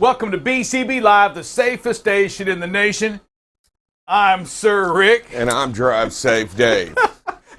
Welcome to BCB Live, the safest station in the nation. I'm Sir Rick. And I'm Drive Safe Dave.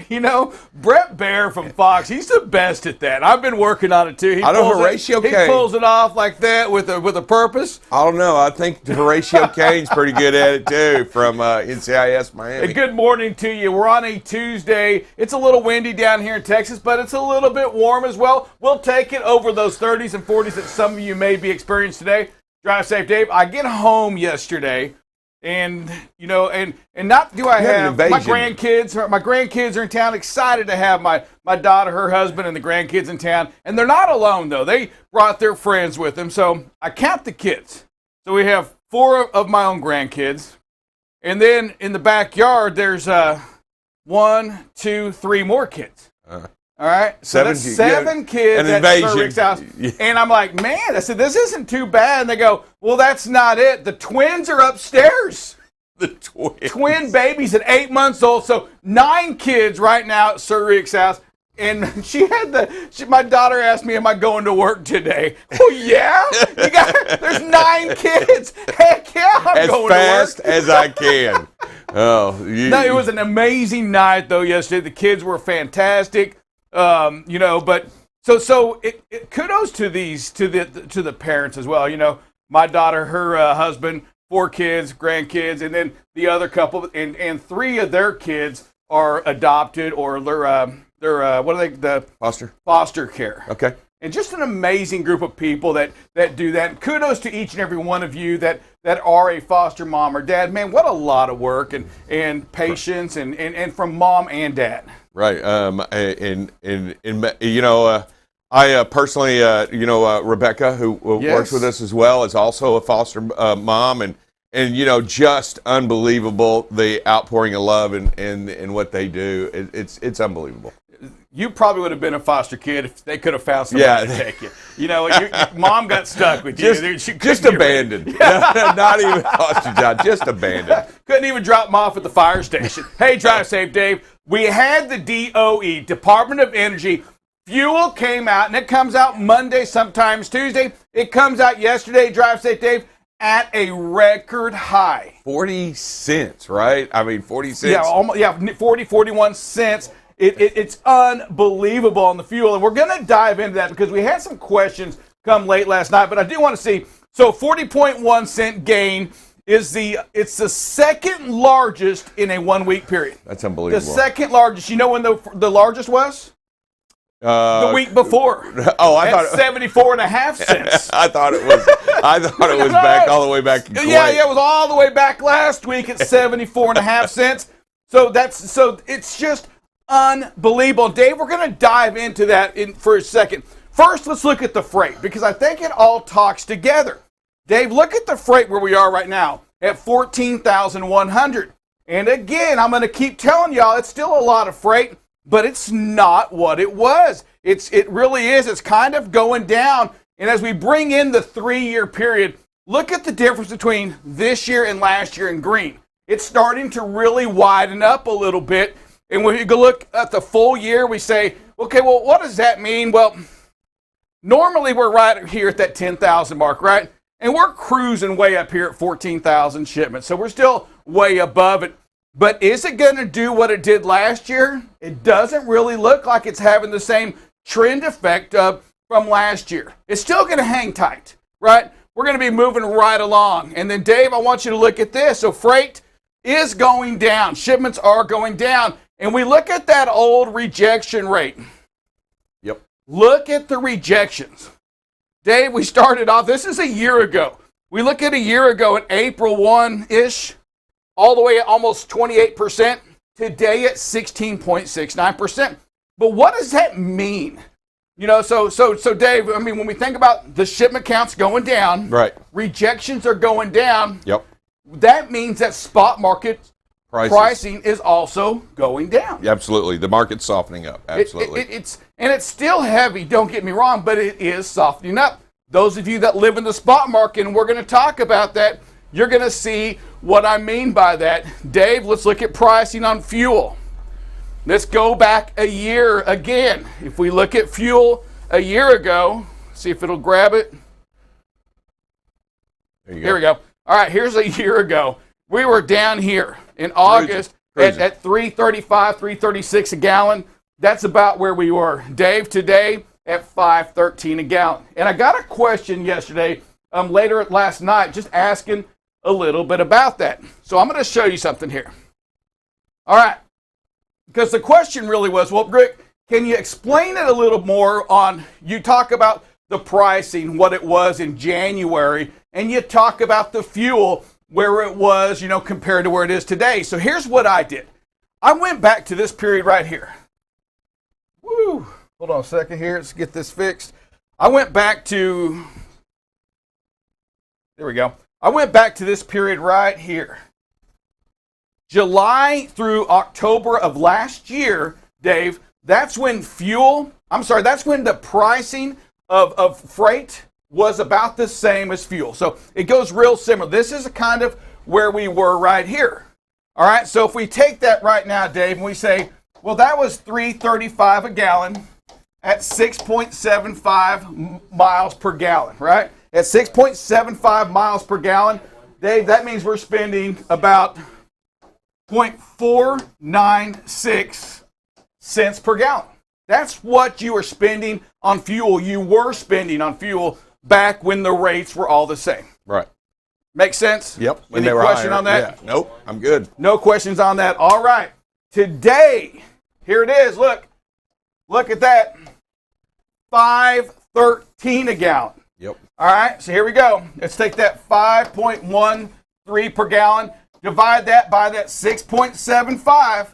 You know, Brett Baer from Fox, he's the best at that. I've been working on it too. I know Horatio Kane. He pulls it off like that with a purpose. I don't know. I think Horatio Kane's pretty good at it too from NCIS Miami. Hey, good morning to you. We're on a Tuesday. It's a little windy down here in Texas, but it's a little bit warm as well. We'll take it over those 30s and 40s that some of you may be experiencing today. Drive Safe Dave. I get home yesterday. And, you know, and not do I have my grandkids. My grandkids are in town, excited to have my daughter, her husband, and the grandkids in town. And they're not alone, though. They brought their friends with them. So I count the kids. So we have 4 of my own grandkids. And then in the backyard, there's 1, 2, 3 more kids. All right, so that's 7 kids at Sir Rick's house. Yeah. And I'm like, man, I said, this isn't too bad. And they go, well, that's not it. The twins are upstairs. The twins. Twin babies at 8 months old. So 9 kids right now at Sir Rick's house. And my daughter asked me, am I going to work today? Oh, yeah? There's 9 kids. Heck yeah, I'm going to work. As fast as I can. No, it was an amazing night, though, yesterday. The kids were fantastic. You know, but so kudos to the parents as well. You know, my daughter, her husband, 4 kids, grandkids, and then the other couple, and 3 of their kids are adopted or they're what are they? The foster care. Okay. And just an amazing group of people that do that. And kudos to each and every one of you that are a foster mom or dad. Man, what a lot of work and patience and from mom and dad. Right. And you know, I personally, you know, Rebecca, who works with us as well, is also a foster mom, and you know, just unbelievable the outpouring of love and what they do. It's unbelievable. You probably would have been a foster kid if they could have found somebody to take you. You know, your mom got stuck with you. Just abandoned. Not even foster job, just abandoned. Couldn't even drop them off at the fire station. Hey, Drive Safe Dave. We had the DOE, Department of Energy. Fuel came out, and it comes out Monday, sometimes Tuesday. It comes out yesterday, Drive Safe Dave, at a record high. 40 cents, right? I mean, 40 cents. Yeah, almost, 40, 41 cents. It's unbelievable on the fuel, and we're going to dive into that because we had some questions come late last night, but I do want to see. So 40.1 cent gain it's the second largest in a 1 week period. That's unbelievable. The second largest. You know when the largest was? The week before. Oh, I thought 74.5 cents. I thought it was back all the way back to Kuwait. Yeah, it was all the way back last week at 74.5 cents. So it's just unbelievable. Dave, we're going to dive into that for a second. First, let's look at the freight because I think it all talks together. Dave, look at the freight where we are right now at 14,100. And again, I'm going to keep telling y'all it's still a lot of freight, but it's not what it was. It really is. It's kind of going down. And as we bring in the 3-year period, look at the difference between this year and last year in green. It's starting to really widen up a little bit. And when you go look at the full year, we say, okay, well, what does that mean? Well, normally we're right here at that 10,000 mark, right? And we're cruising way up here at 14,000 shipments. So we're still way above it. But is it going to do what it did last year? It doesn't really look like it's having the same trend effect from last year. It's still going to hang tight, right? We're going to be moving right along. And then, Dave, I want you to look at this. So freight is going down. Shipments are going down. And we look at that old rejection rate. Yep. Look at the rejections. Dave, we started off, this is a year ago. We look at a year ago at April 1-ish, all the way at almost 28%. Today at 16.69%. But what does that mean? You know, so Dave, I mean, when we think about the shipment counts going down, right, rejections are going down. Yep. That means that spot market pricing is also going down. Yeah, absolutely. The market's softening up. Absolutely. It's still heavy, don't get me wrong, but it is softening up. Those of you that live in the spot market, and we're going to talk about that, you're going to see what I mean by that. Dave, let's look at pricing on fuel. Let's go back a year again. If we look at fuel a year ago, see if it'll grab it. Here we go. All right, here's a year ago. We were down here in August at $3.35, $3.36 a gallon. That's about where we were. Dave, today at $5.13 a gallon. And I got a question yesterday, later last night, just asking a little bit about that. So I'm going to show you something here. All right. Because the question really was, well, Rick, can you explain it a little more on, you talk about the pricing, what it was in January, and you talk about the fuel, where it was, compared to where it is today. So here's what I did. I went back to this period right here. Woo! Hold on a second here. Let's get this fixed. I went back to, there we go. I went back to this period right here. July through October of last year, Dave, that's when that's when the pricing of freight was about the same as fuel. So it goes real similar. This is kind of where we were right here. All right, so if we take that right now, Dave, and we say, well, that was $3.35 a gallon at 6.75 miles per gallon, right? At 6.75 miles per gallon, Dave, that means we're spending about 0.496 cents per gallon. That's what you are spending on fuel. You were spending on fuel back when the rates were all the same. Right. Make sense? Yep. Any question on that? Yeah. Nope. I'm good. No questions on that. All right. Today, here it is. Look at that. $5.13 a gallon. Yep. All right. So here we go. Let's take that 5.13 per gallon, divide that by that 6.75,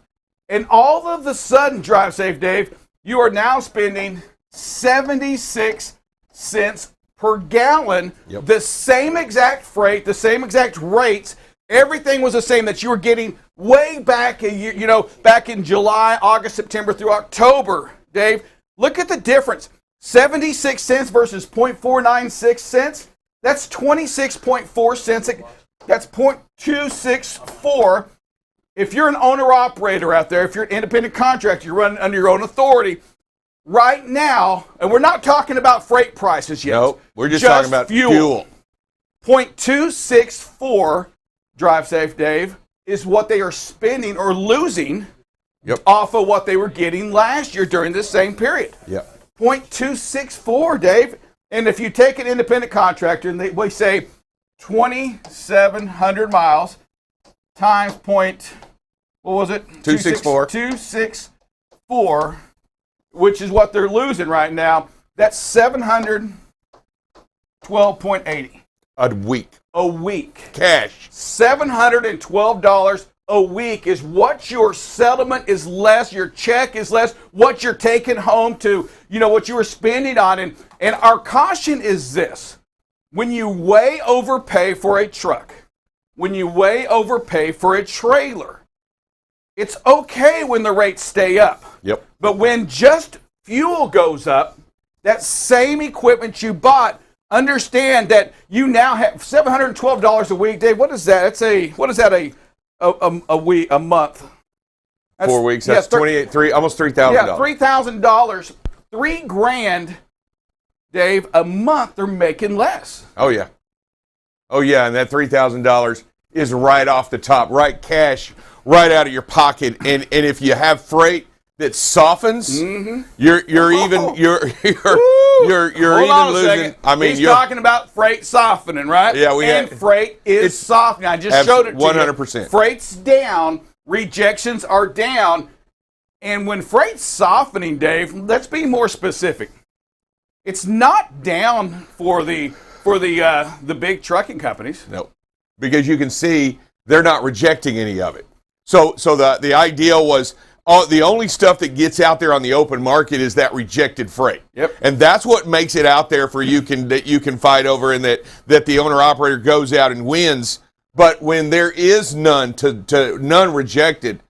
and all of a sudden, Drive Safe Dave, you are now spending 76 cents per gallon. Yep. The same exact freight, the same exact rates. Everything was the same that you were getting way back a year, back in July, August, September through October. Dave, look at the difference. 76 cents versus 0.496 cents. That's 26.4 cents. That's 0.264. If you're an owner-operator out there, if you're an independent contractor, you're running under your own authority, right now, and we're not talking about freight prices yet. Nope, we're just talking about fuel. 0.264, Drive Safe Dave, is what they are spending or losing off of what they were getting last year during this same period. Yep. 0.264, Dave. And if you take an independent contractor and we say 2,700 miles times what was it? 264. 264, which is what they're losing right now. That's $712.80. A week. A week. Cash. $712 a week is what your settlement is less, your check is less, what you're taking home to, what you were spending on. And our caution is this. When you way overpay for a truck, when you way overpay for a trailer, it's okay when the rates stay up. Yep. But when just fuel goes up, that same equipment you bought, understand that you now have $712 a week. Dave, what is that? A month? That's 4 weeks. That's almost $3,000. Yeah, $3,000, $3,000, Dave, a month. They're making less. Oh yeah, and that $3,000 is right off the top, right cash, right out of your pocket. And if you have freight that softens, you're even losing. I mean, he's talking about freight softening, right? Yeah, freight is softening. I just showed it to 100%. you. Freight's down, rejections are down, and when freight's softening, Dave, let's be more specific. It's not down for the big trucking companies. No, because you can see they're not rejecting any of it. So the idea was, the only stuff that gets out there on the open market is that rejected freight. Yep. And that's what makes it out there for that you can fight over, and that the owner operator goes out and wins. But when there is none none rejected,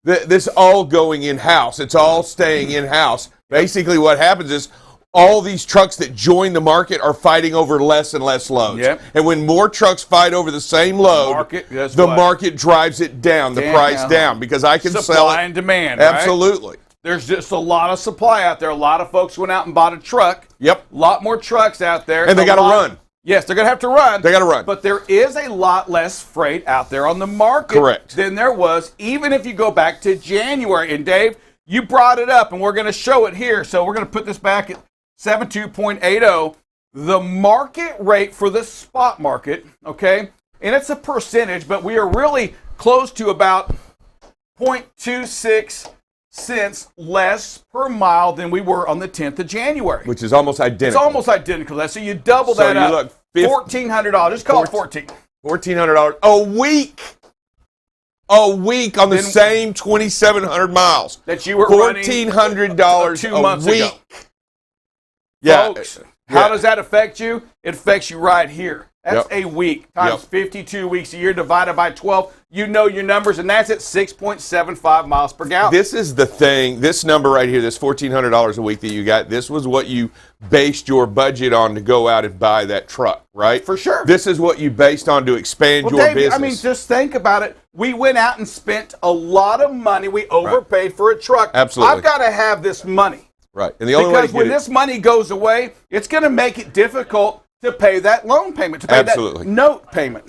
this all going in house. It's all staying in house. Basically, what happens is all these trucks that join the market are fighting over less and less loads. Yep. And when more trucks fight over the same load, the market drives it down, the price down, because I can sell it. Supply and demand, absolutely. Right? There's just a lot of supply out there. A lot of folks went out and bought a truck. Yep. A lot more trucks out there. And they got to run. Yes, they're going to have to run. They got to run. But there is a lot less freight out there on the market Correct. than there was, even if you go back to January. And Dave, you brought it up, and we're going to show it here. So we're going to put this back at 72.80. The market rate for the spot market, okay, and it's a percentage, but we are really close to about 0.26 cents less per mile than we were on the 10th of January. Which is almost identical. It's almost identical. So you double that up. $1,400. Just call it 14. $1,400 a week. A week on the same 2,700 miles. That you were running $1,400 2 months ago. Yeah. Folks, how does that affect you? It affects you right here. That's a week times 52 weeks a year divided by 12. You know your numbers, and that's at 6.75 miles per gallon. This is the thing. This number right here, this $1,400 a week that you got, this was what you based your budget on to go out and buy that truck, right? For sure. This is what you based on to expand your Dave, business. I mean, just think about it. We went out and spent a lot of money. We overpaid for a truck. Absolutely. I've got to have this money. Right. And the only way to get when this money goes away, it's going to make it difficult to pay that loan payment, to pay that note payment.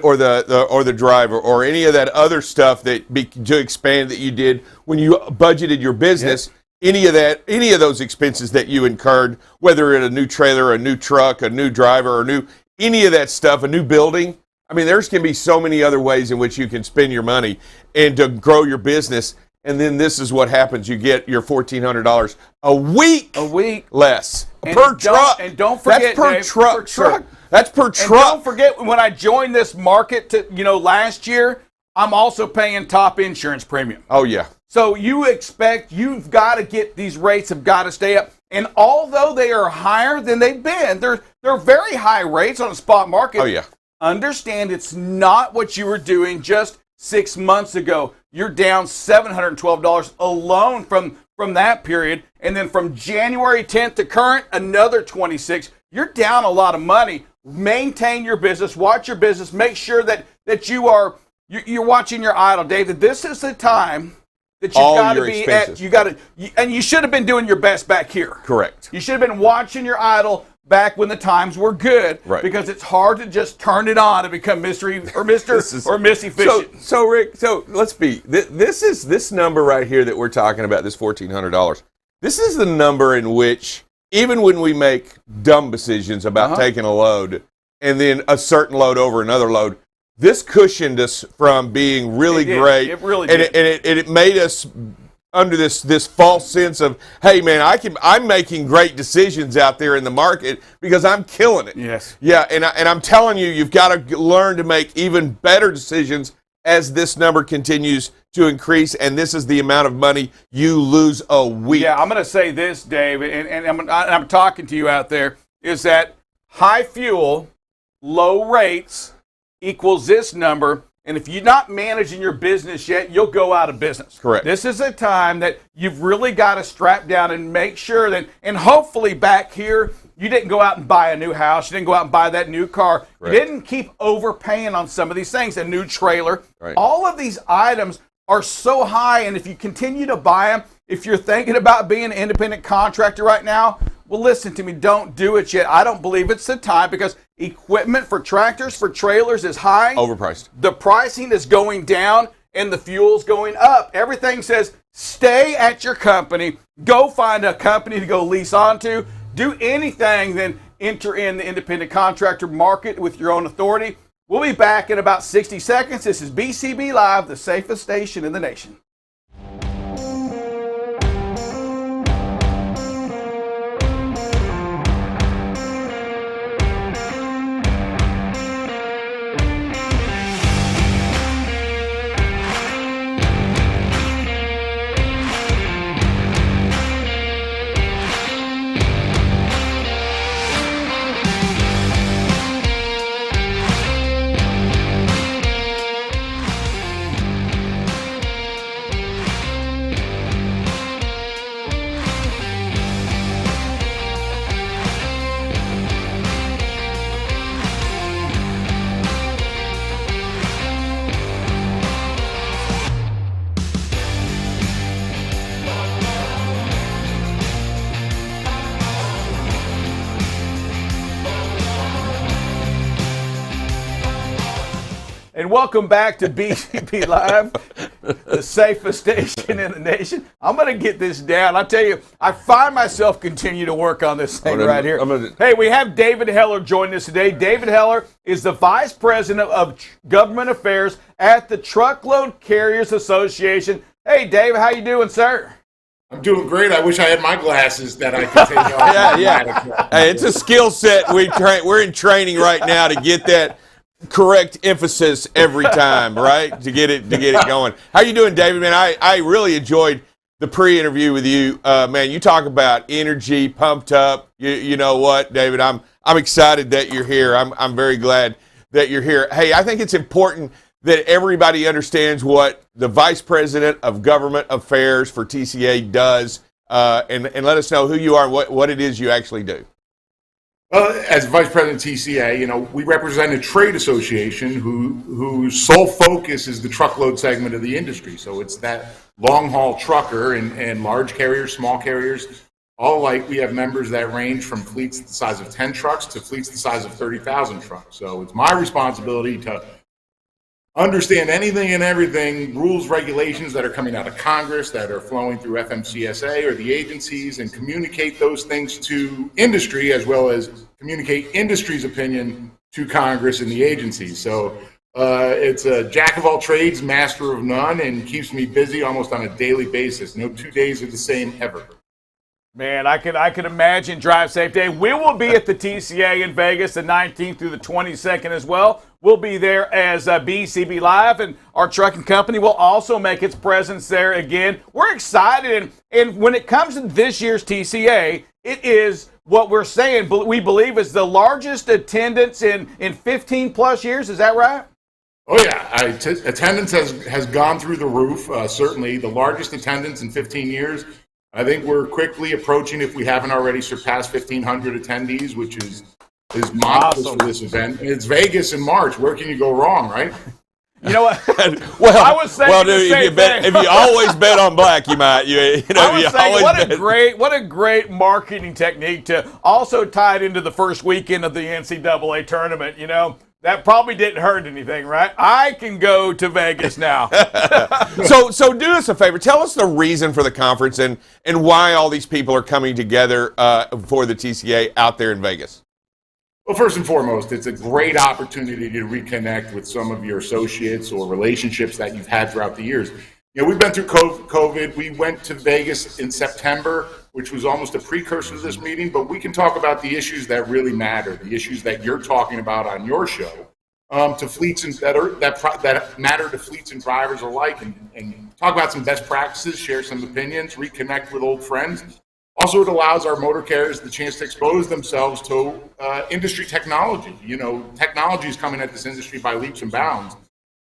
Or the driver, or any of that other stuff to expand that you did when you budgeted your business. Yes. Any of those expenses that you incurred, whether it's a new trailer, a new truck, a new driver, or any of that stuff, a new building. I mean, there's going to be so many other ways in which you can spend your money and to grow your business. And then this is what happens. You get your $1,400 a week less per truck. And don't forget, that's per Dave, truck. Per truck. That's per truck. And don't forget, when I joined this market last year, I'm also paying top insurance premium. Oh, yeah. So you've got to get these rates have got to stay up. And although they are higher than they've been, they're very high rates on the spot market. Oh, yeah. Understand it's not what you were doing just 6 months ago. You're down $712 alone from that period. And then from January 10th to current, another 26. You're down a lot of money. Maintain your business, watch your business, make sure that you're watching your idle, David. This is the time that you've got to be expenses. And you should have been doing your best back here. Correct. You should have been watching your idle back when the times were good, right? Because it's hard to just turn it on and become Mr. or Miss Efficient. So Rick, let's be. This number right here that we're talking about, this $1,400. This is the number in which, even when we make dumb decisions about taking a load and then a certain load over another load, this cushioned us from being really great. It really did. And it made us under this false sense of, hey man, I'm making great decisions out there in the market because I'm killing it. Yes. Yeah, and I'm telling you, you've got to learn to make even better decisions as this number continues to increase, and this is the amount of money you lose a week. Yeah, I'm going to say this, Dave, and I'm talking to you out there, is that high fuel, low rates equals this number. And if you're not managing your business yet, you'll go out of business. Correct. This is a time that you've really got to strap down and make sure that, and hopefully back here, you didn't go out and buy a new house. You didn't go out and buy that new car. Correct. You didn't keep overpaying on some of these things, a new trailer. Right. All of these items are so high, and if you continue to buy them, if you're thinking about being an independent contractor right now, well, listen to me, don't do it yet. I don't believe it's the time because equipment for tractors, for trailers is high. Overpriced. The pricing is going down and the fuel's going up. Everything says stay at your company. Go find a company to go lease onto. Do anything, then enter in the independent contractor market with your own authority. We'll be back in about 60 seconds. This is BCB Live, the safest station in the nation. and welcome back to BCB Live, the safest station in the nation. I'm going to get this down. I tell you, I find myself continue to work on this thing right here. Hey, we have David Heller joining us today. David Heller is the Vice President of Government Affairs at the Truckload Carriers Association. Hey, David, how you doing, sir? I'm doing great. I wish I had my glasses that I could take off. Yeah. Hey, it's a skill set. We're in training right now to get that correct emphasis every time, right? To get it going. How you doing, David? Man, I really enjoyed the pre-interview with you. Man, you talk about energy, pumped up. You know what, David? I'm excited that you're here. I'm very glad that you're here. Hey, I think it's important that everybody understands what the Vice President of Government Affairs for TCA does, and let us know who you are and what it is you actually do. Well, as Vice President of TCA, we represent a trade association whose sole focus is the truckload segment of the industry. So it's that long-haul trucker and large carriers, small carriers, all alike. We have members that range from fleets the size of 10 trucks to fleets the size of 30,000 trucks. So it's my responsibility to understand anything and everything, rules, regulations that are coming out of Congress, that are flowing through FMCSA or the agencies, and communicate those things to industry, as well as communicate industry's opinion to Congress and the agencies. So it's a jack of all trades, master of none, and keeps me busy almost on a daily basis. No 2 days are the same ever. Man, I could imagine Drive Safe Day. We will be at the TCA in Vegas the 19th through the 22nd as well. We'll be there as BCB Live, and our trucking company will also make its presence there again. We're excited, and when it comes to this year's TCA, it is what we're saying, we believe is the largest attendance in 15 plus years. Is that right? Oh yeah, attendance has gone through the roof. Certainly the largest attendance in 15 years. I think we're quickly approaching, if we haven't already, surpassed 1,500 attendees, which is monstrous for this event. And it's Vegas in March. Where can you go wrong, right? You know what? I was saying if you always bet on black, you might. What a great marketing technique to also tie it into the first weekend of the NCAA tournament. That probably didn't hurt anything, right? I can go to Vegas now. So do us a favor. Tell us the reason for the conference and why all these people are coming together for the TCA out there in Vegas. Well, first and foremost, it's a great opportunity to reconnect with some of your associates or relationships that you've had throughout the years. We've been through COVID. We went to Vegas in September, which was almost a precursor to this meeting, but we can talk about the issues that really matter, the issues that you're talking about on your show, to fleets and that matter to fleets and drivers alike, and talk about some best practices, share some opinions, reconnect with old friends. Also, it allows our motor carriers the chance to expose themselves to industry technology. Technology is coming at this industry by leaps and bounds.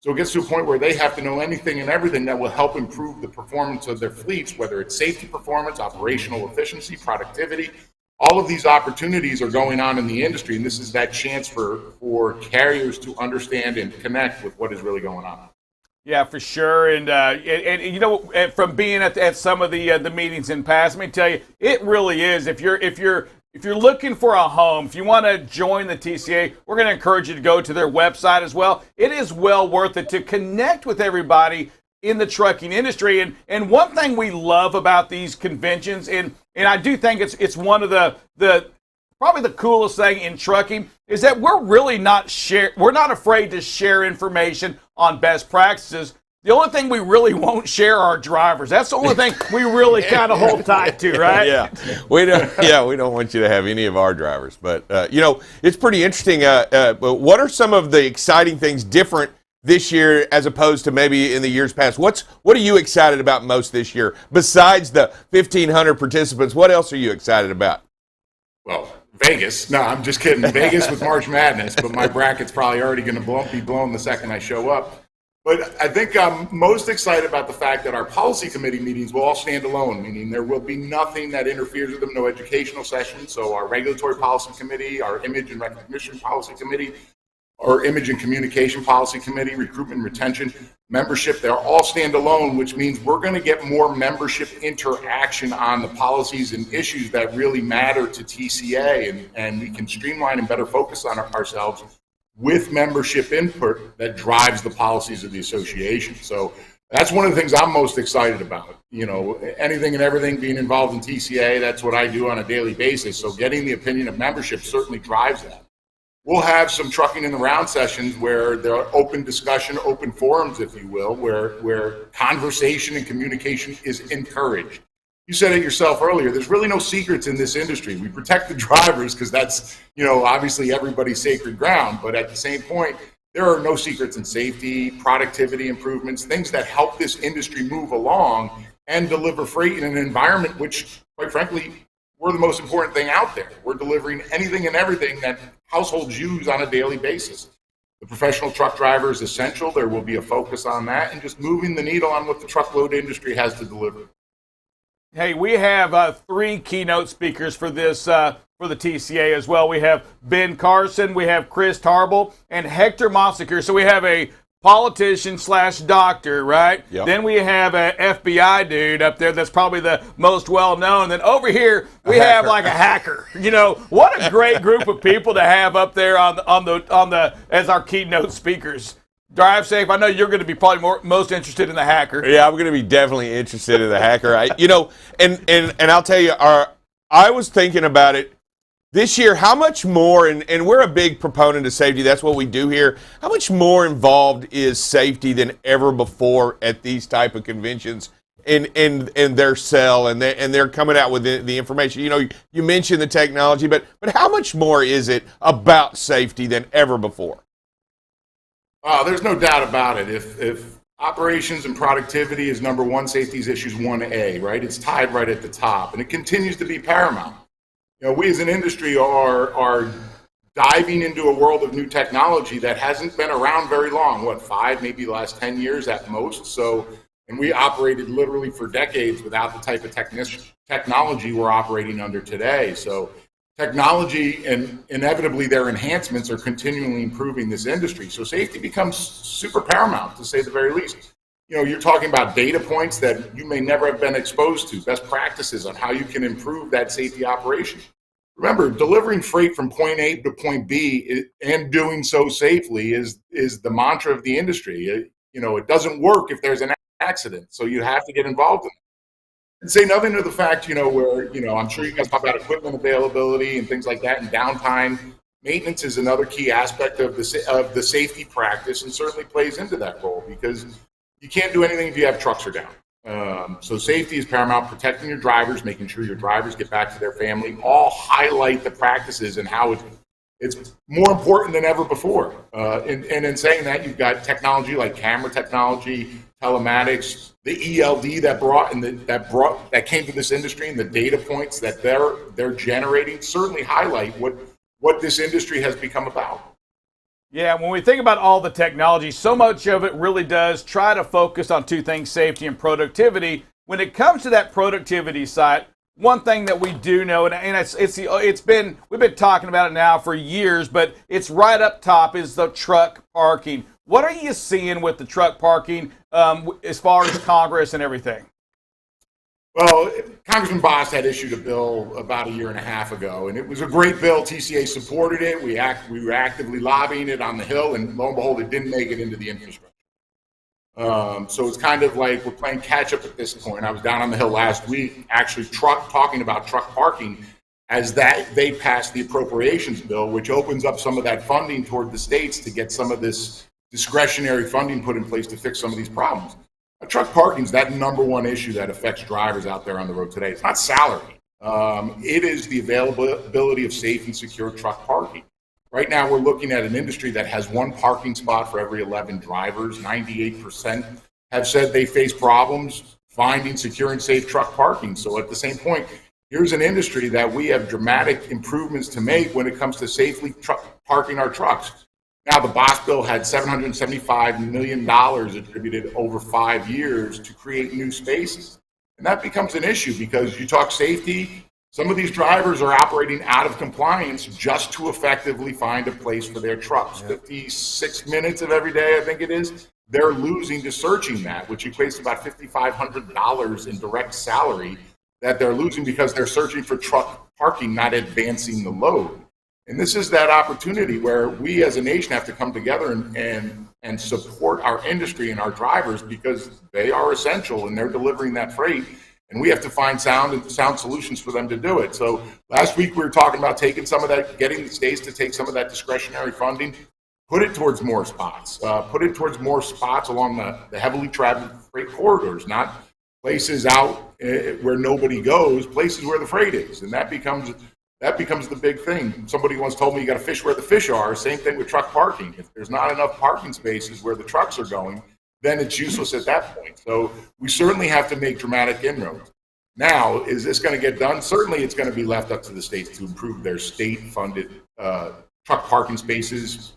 So it gets to a point where they have to know anything and everything that will help improve the performance of their fleets, whether it's safety performance, operational efficiency, productivity. All of these opportunities are going on in the industry, and this is that chance for carriers to understand and connect with what is really going on. Yeah, for sure. And from being at some of the meetings in past, let me tell you, it really is. If you're looking for a home, if you want to join the TCA, we're going to encourage you to go to their website as well. It is well worth it to connect with everybody in the trucking industry. And one thing we love about these conventions, and I do think it's one of the probably the coolest thing in trucking, is that we're really not afraid to share information on best practices. The only thing we really won't share are drivers. That's the only thing we really kind of hold tight to, right? Yeah, we don't want you to have any of our drivers. But it's pretty interesting. But what are some of the exciting things different this year as opposed to maybe in the years past? What are you excited about most this year besides the 1,500 participants? What else are you excited about? Well, Vegas. No, I'm just kidding. Vegas with March Madness, but my bracket's probably already going to be blown the second I show up. But I think I'm most excited about the fact that our policy committee meetings will all stand alone, meaning there will be nothing that interferes with them, no educational sessions. So our regulatory policy committee, our image and recognition policy committee, our image and communication policy committee, recruitment and retention, membership, they're all stand alone, which means we're going to get more membership interaction on the policies and issues that really matter to TCA, and we can streamline and better focus on ourselves with membership input that drives the policies of the association. So that's one of the things I'm most excited about. Anything and everything being involved in TCA, that's what I do on a daily basis. So getting the opinion of membership certainly drives that. We'll have some trucking in the round sessions where there are open discussion, open forums, if you will, where conversation and communication is encouraged. You said it yourself earlier, there's really no secrets in this industry. We protect the drivers because that's, obviously everybody's sacred ground. But at the same point, there are no secrets in safety, productivity improvements, things that help this industry move along and deliver freight in an environment which, quite frankly, we're the most important thing out there. We're delivering anything and everything that households use on a daily basis. The professional truck driver is essential. There will be a focus on that and just moving the needle on what the truckload industry has to deliver. Hey, we have 3 keynote speakers for this for the TCA as well. We have Ben Carson, we have Chris Tarble, and Hector Monsecker. So we have a politician / doctor, right? Yep. Then we have a FBI dude up there that's probably the most well-known. Then over here we have like a hacker. What a great group of people to have up there on the as our keynote speakers. Drive safe. I know you're going to be probably most interested in the hacker. Yeah, I'm going to be definitely interested in the hacker. And I'll tell you, I was thinking about it this year. How much more, and we're a big proponent of safety. That's what we do here. How much more involved is safety than ever before at these type of conventions? In their cell, and they're coming out with the information. You mentioned the technology, but how much more is it about safety than ever before? There's no doubt about it. If operations and productivity is number one, safety is issues 1A, right? It's tied right at the top, and it continues to be paramount. We as an industry are diving into a world of new technology that hasn't been around very long. 5, maybe the last 10 years at most. So, and we operated literally for decades without the type of technology we're operating under today. So technology and inevitably their enhancements are continually improving this industry. So safety becomes super paramount, to say the very least. You're talking about data points that you may never have been exposed to, best practices on how you can improve that safety operation. Remember, delivering freight from point A to point B and doing so safely is the mantra of the industry. It doesn't work if there's an accident, so you have to get involved in it. And say nothing to the fact, where, I'm sure you guys talk about equipment availability and things like that, and downtime. Maintenance is another key aspect of the safety practice, and certainly plays into that role, because you can't do anything if you have trucks are down. So safety is paramount. Protecting your drivers, making sure your drivers get back to their family, all highlight the practices and how it's more important than ever before. And in saying that, you've got technology like camera technology, telematics, the ELD that came to this industry, and the data points that they're generating certainly highlight what this industry has become about. Yeah, when we think about all the technology, so much of it really does try to focus on 2 things, safety and productivity. When it comes to that productivity side, one thing that we do know, and we've been talking about it now for years, but it's right up top, is the truck parking. What are you seeing with the truck parking as far as Congress and everything? Well, Congressman Boss had issued a bill about 1.5 years ago, and it was a great bill. TCA supported it. We were actively lobbying it on the Hill, and lo and behold, it didn't make it into the infrastructure. So it's kind of like we're playing catch up at this point. I was down on the Hill last week, actually talking about truck parking, as that they passed the appropriations bill, which opens up some of that funding toward the states to get some of this discretionary funding put in place to fix some of these problems. Truck parking is that number one issue that affects drivers out there on the road today. It's not salary. It is the availability of safe and secure truck parking. Right now, we're looking at an industry that has 1 parking spot for every 11 drivers. 98% have said they face problems finding secure and safe truck parking. So at the same point, here's an industry that we have dramatic improvements to make when it comes to safely parking our trucks. Now, the Boss bill had $775 million attributed over 5 years to create new spaces. And that becomes an issue because you talk safety, some of these drivers are operating out of compliance just to effectively find a place for their trucks. 56 minutes of every day, I think it is, they're losing to searching that, which equates to about $5,500 in direct salary that they're losing because they're searching for truck parking, not advancing the load. And this is that opportunity where we as a nation have to come together and support our industry and our drivers, because they are essential and they're delivering that freight. And we have to find sound solutions for them to do it. So last week we were talking about taking some of that, getting the states to take some of that discretionary funding, put it towards more spots, along the heavily traveled freight corridors, not places out where nobody goes, places where the freight is. And that becomes the big thing. Somebody once told me you got to fish where the fish are. Same thing with truck parking. If there's not enough parking spaces where the trucks are going, then it's useless at that point. So we certainly have to make dramatic inroads. Now, is this going to get done? Certainly it's going to be left up to the states to improve their state-funded truck parking spaces.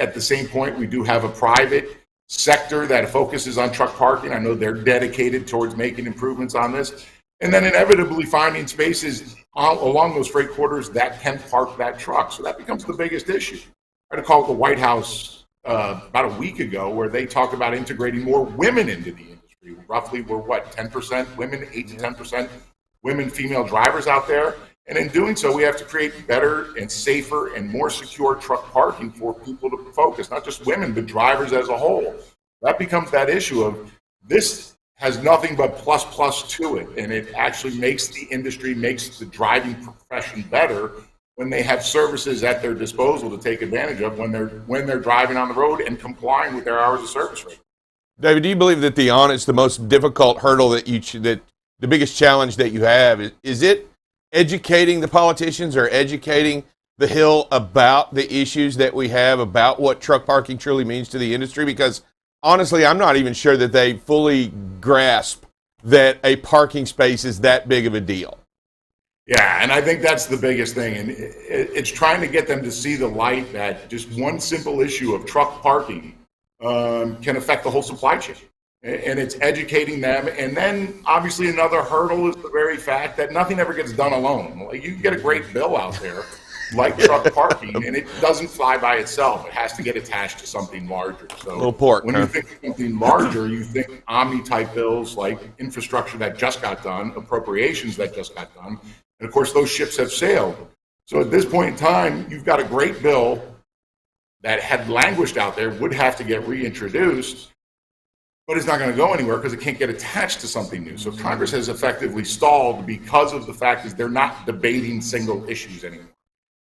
At the same point, we do have a private sector that focuses on truck parking. I know they're dedicated towards making improvements on this. And then inevitably finding spaces along those freight corridors that can park that truck. So that becomes the biggest issue. I had a call at the White House about a week ago where they talk about integrating more women into the industry. Roughly, we're 10% women, 8 to 10% women, female drivers out there. And in doing so, we have to create better and safer and more secure truck parking for people to focus, not just women, but drivers as a whole. That becomes that issue of this has nothing but plus to it. And it actually makes the industry, makes the driving profession better when they have services at their disposal to take advantage of when they're driving on the road and complying with their hours of service rate. David, do you believe that the most difficult hurdle that the biggest challenge that you have is it educating the politicians or educating the Hill about the issues that we have about what truck parking truly means to the industry? Because honestly, I'm not even sure that they fully grasp that a parking space is that big of a deal. Yeah, and I think that's the biggest thing. And it's trying to get them to see the light that just one simple issue of truck parking can affect the whole supply chain. And it's educating them. And then obviously another hurdle is the very fact that nothing ever gets done alone. Like, you get a great bill out there like truck parking, and it doesn't fly by itself. It has to get attached to something larger. So when you think of something larger, you think omni-type bills like infrastructure that just got done, appropriations that just got done, and of course those ships have sailed. So at this point in time, you've got a great bill that had languished out there, would have to get reintroduced, but it's not going to go anywhere because it can't get attached to something new. So Congress has effectively stalled because of the fact that they're not debating single issues anymore.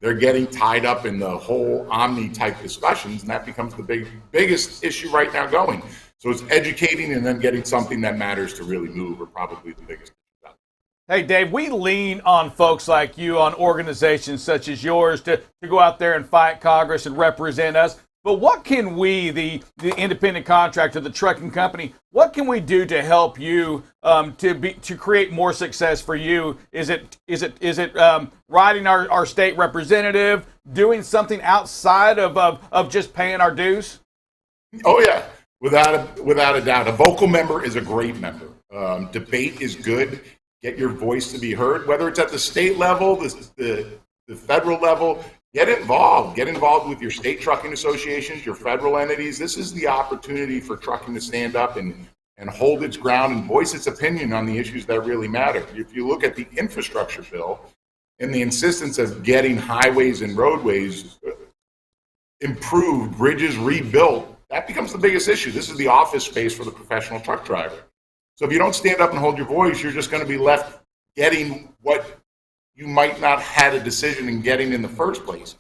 They're getting tied up in the whole omni-type discussions, and that becomes the biggest issue right now going. So it's educating and then getting something that matters to really move are probably the biggest issue. Hey, Dave, we lean on folks like you, on organizations such as yours, to go out there and fight Congress and represent us. But what can we, the independent contractor, the trucking company, what can we do to help you to create more success for you? Is it writing our state representative, doing something outside of just paying our dues? Oh yeah, without a doubt. A vocal member is a great member. Debate is good. Get your voice to be heard, whether it's at the state level, the federal level. Get involved. Get involved with your state trucking associations, your federal entities. This is the opportunity for trucking to stand up and hold its ground and voice its opinion on the issues that really matter. If you look at the infrastructure bill and the insistence of getting highways and roadways improved, bridges rebuilt, that becomes the biggest issue. This is the office space for the professional truck driver. So if you don't stand up and hold your voice, you're just going to be left getting what you might not had a decision in getting in the first place.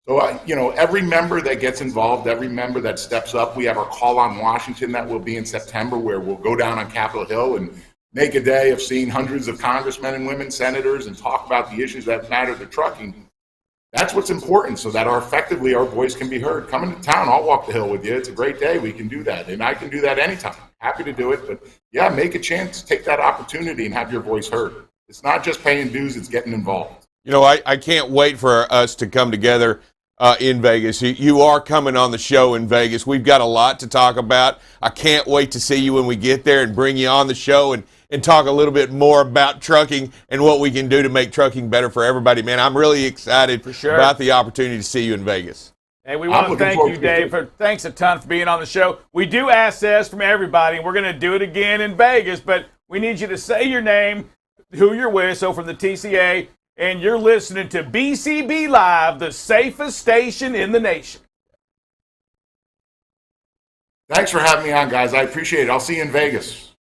So, every member that gets involved, every member that steps up, we have our call on Washington that will be in September, where we'll go down on Capitol Hill and make a day of seeing hundreds of congressmen and women, senators, and talk about the issues that matter to trucking. That's what's important, so that our voice can be heard. Come into town, I'll walk the hill with you. It's a great day. We can do that, and I can do that anytime. Happy to do it, but yeah, make a chance, take that opportunity and have your voice heard. It's not just paying dues, it's getting involved. I can't wait for us to come together in Vegas. You are coming on the show in Vegas. We've got a lot to talk about. I can't wait to see you when we get there and bring you on the show and talk a little bit more about trucking and what we can do to make trucking better for everybody. Man, I'm really excited about the opportunity to see you in Vegas. Hey, we want to thank you, Dave. Thanks a ton for being on the show. We do ask this from everybody, and we're going to do it again in Vegas, but we need you to say your name, who you're with, so from the TCA, and you're listening to BCB Live, the safest station in the nation. Thanks for having me on, guys. I appreciate it. I'll see you in Vegas.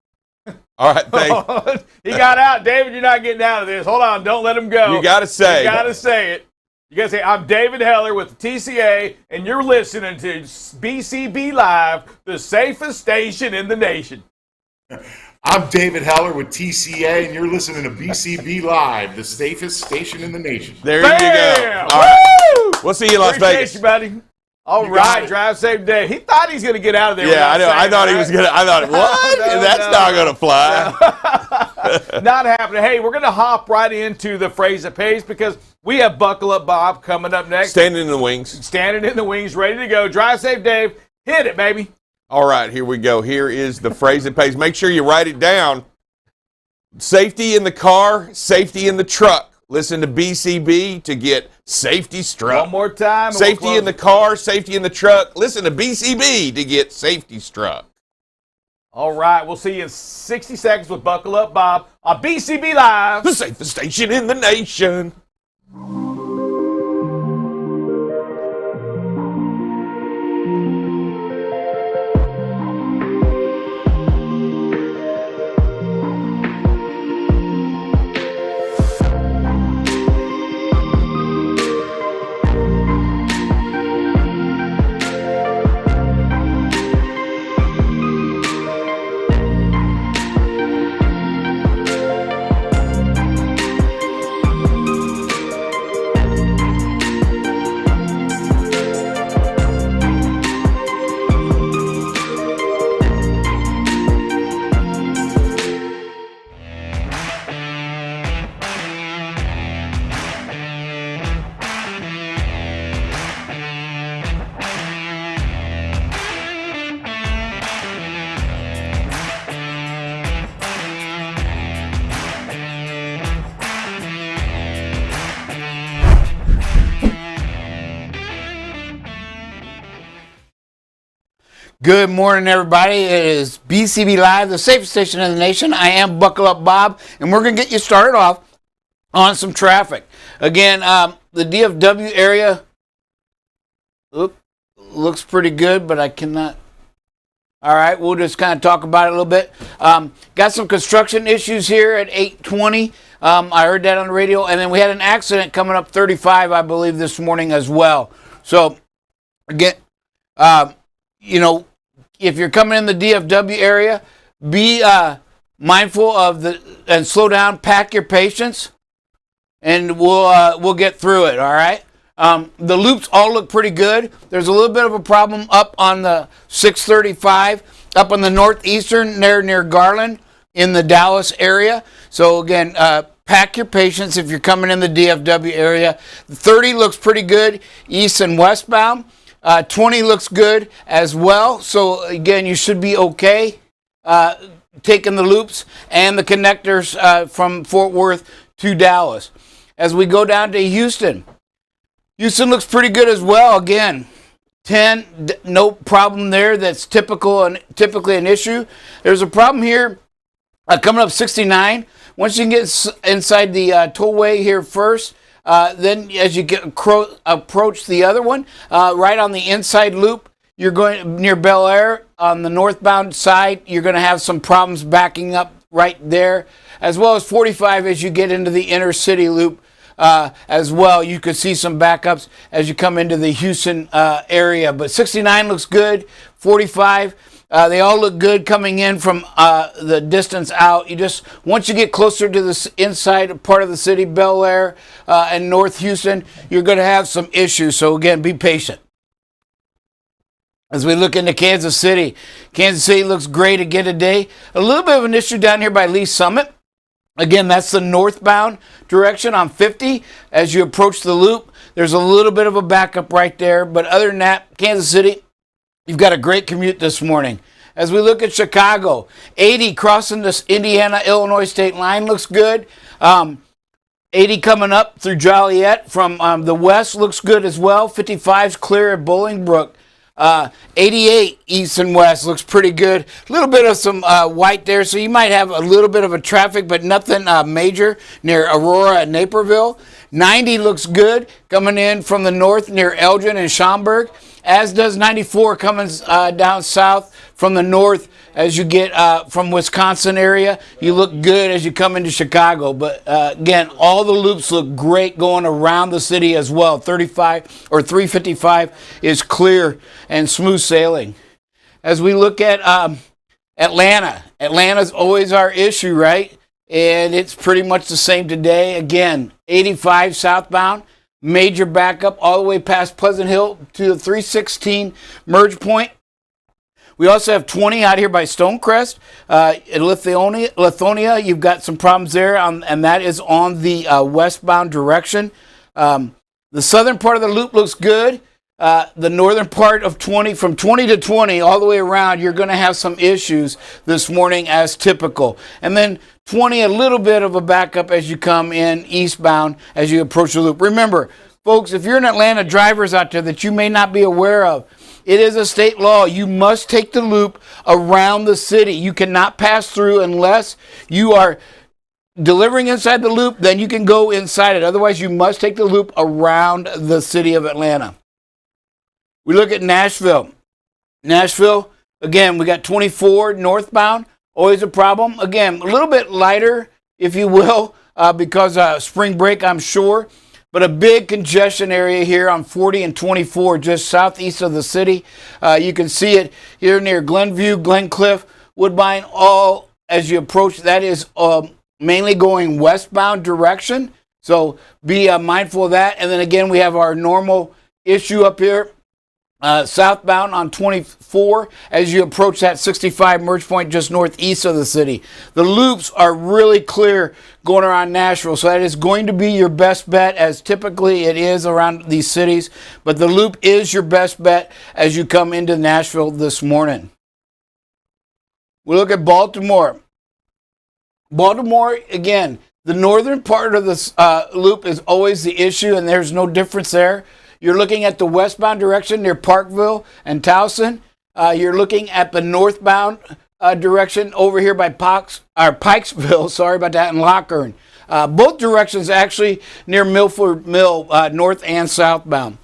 All right, thanks. He got out. David, you're not getting out of this. Hold on. Don't let him go. You got to say. You got to say it. You got to say, I'm David Heller with the TCA, and you're listening to BCB Live, the safest station in the nation. I'm David Heller with TCA, and you're listening to BCB Live, the safest station in the nation. There Bam! you go. All right. We'll see you in Las Appreciate Vegas. you, buddy. All right, drive safe day. He thought he was going to get out of there. Yeah, I know. I thought he was going to. I thought, what? No, That's not going to fly. Not happening. Hey, we're going to hop right into the phrase that pays because we have Buckle Up Bob coming up next. Standing in the wings. Standing in the wings, ready to go. Drive safe, Dave. Hit it, baby. All right, here we go. Here is the phrase that pays. Make sure you write it down. Safety in the car, safety in the truck. Listen to BCB to get safety struck. One more time. Safety in the car, safety in the truck. Listen to BCB to get safety struck. All right, we'll see you in 60 seconds with Buckle Up Bob on BCB Live. The safest station in the nation. Good morning, everybody. It is BCB Live, the safest station in the nation. I am Buckle Up Bob, and we're going to get you started off on some traffic. Again, the DFW area looks pretty good, but I cannot. All right, we'll just kind of talk about it a little bit. Got some construction issues here at 820. I heard that on the radio, and then we had an accident coming up 35, I believe, this morning as well. So, again, if you're coming in the DFW area, be mindful of and slow down, pack your patience, and we'll get through it, all right? The loops all look pretty good. There's a little bit of a problem up on the 635, up on the northeastern there near Garland in the Dallas area. So again, pack your patience if you're coming in the DFW area. 30 looks pretty good, east and westbound. 20 looks good as well. So again, you should be okay taking the loops and the connectors from Fort Worth to Dallas. As we go down to Houston looks pretty good as well. Again, 10, no problem there. That's typically an issue. There's a problem here coming up 69. Once you get inside the tollway here first, then as you get approach the other one, right on the inside loop, you're going near Bel Air on the northbound side. You're going to have some problems backing up right there, as well as 45 as you get into the inner city loop. As well, you could see some backups as you come into the Houston area. But 69 looks good, 45. They all look good coming in from the distance out. Once you get closer to the inside part of the city, Bel Air and North Houston, you're going to have some issues. So again, be patient. As we look into Kansas City looks great again today. A little bit of an issue down here by Lee Summit. Again, that's the northbound direction on 50. As you approach the loop, there's a little bit of a backup right there. But other than that, Kansas City, you've got a great commute this morning. As we look at Chicago, 80 crossing this Indiana-Illinois state line looks good. 80 coming up through Joliet from the west looks good as well. 55's clear at Bolingbrook. 88 east and west looks pretty good. A little bit of some white there, so you might have a little bit of a traffic, but nothing major near Aurora and Naperville. 90 looks good coming in from the north near Elgin and Schaumburg, as does 94 coming down south from the north as you get from Wisconsin area. You look good as you come into Chicago. But again, all the loops look great going around the city as well. 35 or 355 is clear and smooth sailing. As we look at Atlanta, Atlanta's always our issue, right? And it's pretty much the same today. Again, 85 southbound, major backup all the way past Pleasant Hill to the 316 merge point. We also have 20 out here by Stonecrest. In Lithonia, you've got some problems there, and that is on the westbound direction. The southern part of the loop looks good. The northern part of 20, from 20 to 20, all the way around, you're going to have some issues this morning as typical. And then 20, a little bit of a backup as you come in eastbound as you approach the loop. Remember, folks, if you're in Atlanta, drivers out there that you may not be aware of, it is a state law. You must take the loop around the city. You cannot pass through unless you are delivering inside the loop, then you can go inside it. Otherwise, you must take the loop around the city of Atlanta. We look at Nashville. Nashville, again, we got 24 northbound, always a problem. Again, a little bit lighter, if you will, because spring break, I'm sure. But a big congestion area here on 40 and 24, just southeast of the city. You can see it here near Glenview, Glencliff, Woodbine, all as you approach. That is mainly going westbound direction. So be mindful of that. And then again, we have our normal issue up here. Southbound on 24 as you approach that 65 merge point just northeast of the city. The loops are really clear going around Nashville, so that is going to be your best bet, as typically it is around these cities. But the loop is your best bet as you come into Nashville this morning. We look at Baltimore. Baltimore, again, the northern part of this loop is always the issue, and there's no difference there. You're looking at the westbound direction near Parkville and Towson. You're looking at the northbound direction over here by Pikesville, sorry about that, and Lockern. Both directions actually near Milford Mill, north and southbound.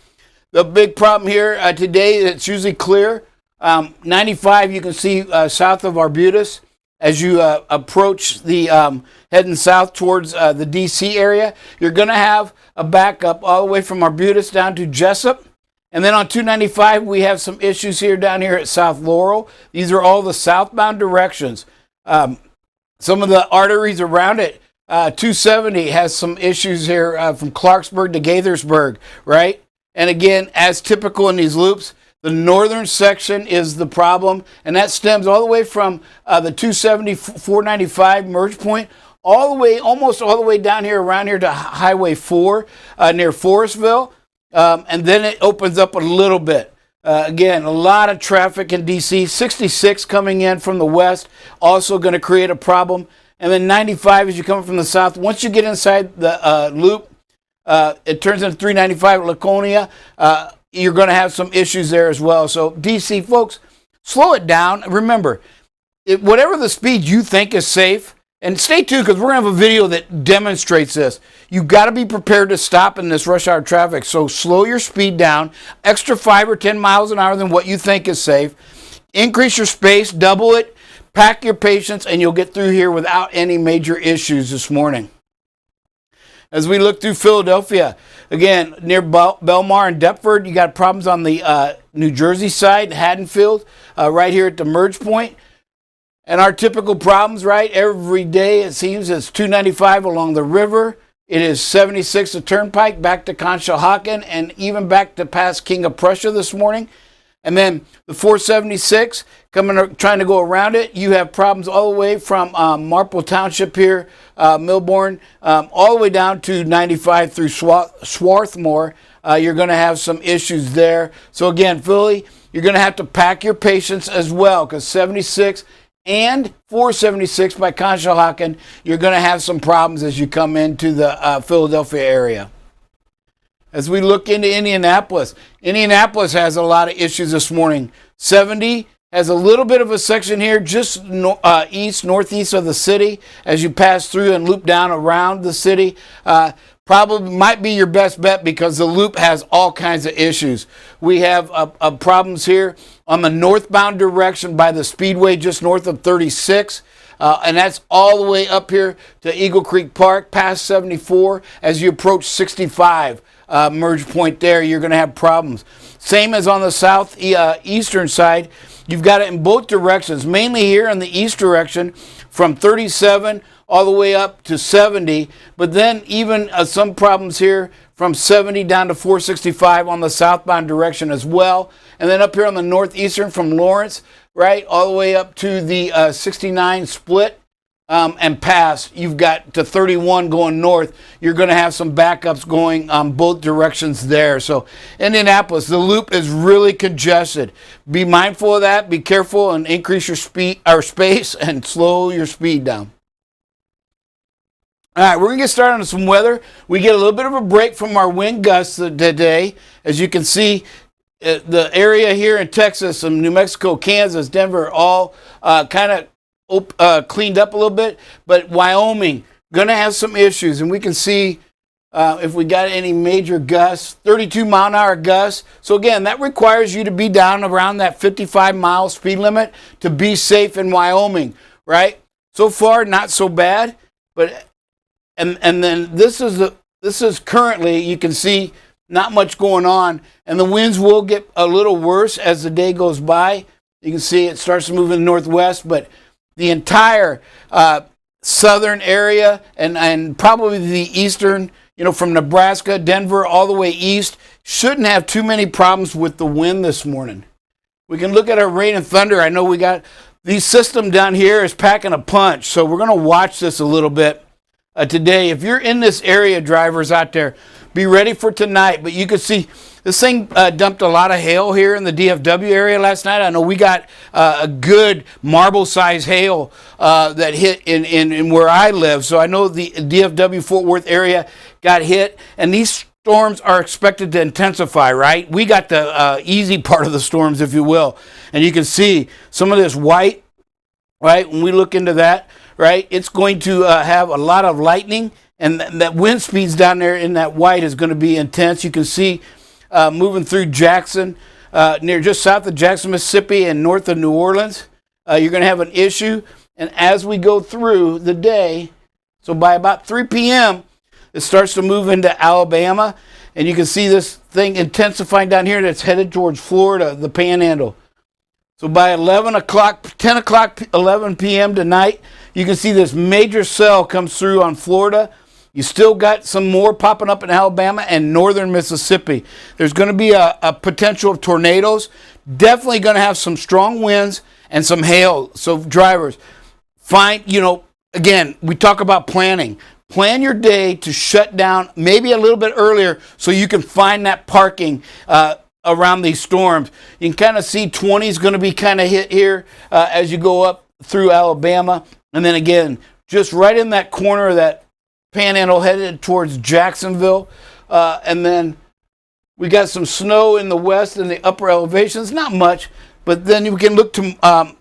The big problem here today, it's usually clear. 95 you can see south of Arbutus as you approach the heading south towards the D.C. area. You're going to have a backup all the way from Arbutus down to Jessup. And then on 295, we have some issues here down here at South Laurel. These are all the southbound directions. Some of the arteries around it, 270 has some issues here from Clarksburg to Gaithersburg, right? And again, as typical in these loops, the northern section is the problem, and that stems all the way from the 270, 495 merge point, all the way, almost all the way down here, around here to Highway 4 near Forestville, and then it opens up a little bit. Again, a lot of traffic in D.C. 66 coming in from the west, also going to create a problem. And then 95 as you come from the south. Once you get inside the loop, it turns into 395 at Laconia. You're going to have some issues there as well. So D.C. folks, slow it down. Remember, whatever the speed you think is safe, and stay tuned because we're going to have a video that demonstrates this. You've got to be prepared to stop in this rush hour traffic. So slow your speed down, extra 5 or 10 miles an hour than what you think is safe. Increase your space, double it, pack your patience, and you'll get through here without any major issues this morning. As we look through Philadelphia, again, near Belmar and Deptford, you got problems on the New Jersey side, Haddonfield, right here at the merge point. And our typical problems, right, every day it seems it's 295 along the river. It is 76 the Turnpike back to Conshohocken and even back to past King of Prussia this morning. And then the 476 trying to go around it. You have problems all the way from Marple Township here, Milbourne, all the way down to 95 through Swarthmore. You're going to have some issues there. So again, Philly, you're going to have to pack your patience as well because 76 and 476 by Conshohocken, you're going to have some problems as you come into the Philadelphia area. As we look into Indianapolis, Indianapolis has a lot of issues this morning. 70 has a little bit of a section here just northeast of the city as you pass through and loop down around the city. Probably might be your best bet because the loop has all kinds of issues. We have problems here on the northbound direction by the Speedway just north of 36. And that's all the way up here to Eagle Creek Park past 74. As you approach 65 merge point there, you're going to have problems. Same as on the southeastern side. You've got it in both directions, mainly here in the east direction from 37 all the way up to 70. But then even some problems here from 70 down to 465 on the southbound direction as well. And then up here on the northeastern from Lawrence, right, all the way up to the 69 split and pass. You've got to 31 going north. You're going to have some backups going both directions there. So Indianapolis, the loop is really congested. Be mindful of that. Be careful and increase your speed or space and slow your speed down. All right, we're going to get started on some weather. We get a little bit of a break from our wind gusts today. As you can see, the area here in Texas, and New Mexico, Kansas, Denver, all kind of cleaned up a little bit. But Wyoming, going to have some issues. And we can see if we got any major gusts, 32-mile-an-hour gusts. So, again, that requires you to be down around that 55-mile speed limit to be safe in Wyoming, right? So far, not so bad. But and then this is currently, you can see, not much going on, and the winds will get a little worse as the day goes by. You can see it starts to move in the northwest, but the entire southern area and probably the eastern, from Nebraska, Denver, all the way east, shouldn't have too many problems with the wind this morning. We can look at our rain and thunder. I know we got the system down here is packing a punch, so we're going to watch this a little bit today. If you're in this area, drivers out there, be ready for tonight. But you can see this thing dumped a lot of hail here in the DFW area last night. I know we got a good marble-sized hail that hit in where I live. So I know the DFW Fort Worth area got hit, and these storms are expected to intensify, right? We got the easy part of the storms, if you will. And you can see some of this white, right? When we look into that, right, it's going to have a lot of lightning. And that wind speeds down there in that white is going to be intense. You can see moving through Jackson, near just south of Jackson, Mississippi, and north of New Orleans. You're going to have an issue. And as we go through the day, so by about 3 p.m., it starts to move into Alabama. And you can see this thing intensifying down here that's headed towards Florida, the Panhandle. So by 11 o'clock, 10 o'clock, 11 p.m. tonight, you can see this major cell comes through on Florida. You still got some more popping up in Alabama and northern Mississippi. There's going to be a potential of tornadoes. Definitely going to have some strong winds and some hail. So drivers, again, we talk about planning. Plan your day to shut down maybe a little bit earlier so you can find that parking around these storms. You can kind of see 20 is going to be kind of hit here as you go up through Alabama. And then again, just right in that corner of that Panhandle headed towards Jacksonville. And then we got some snow in the west and the upper elevations. Not much, but then you can look to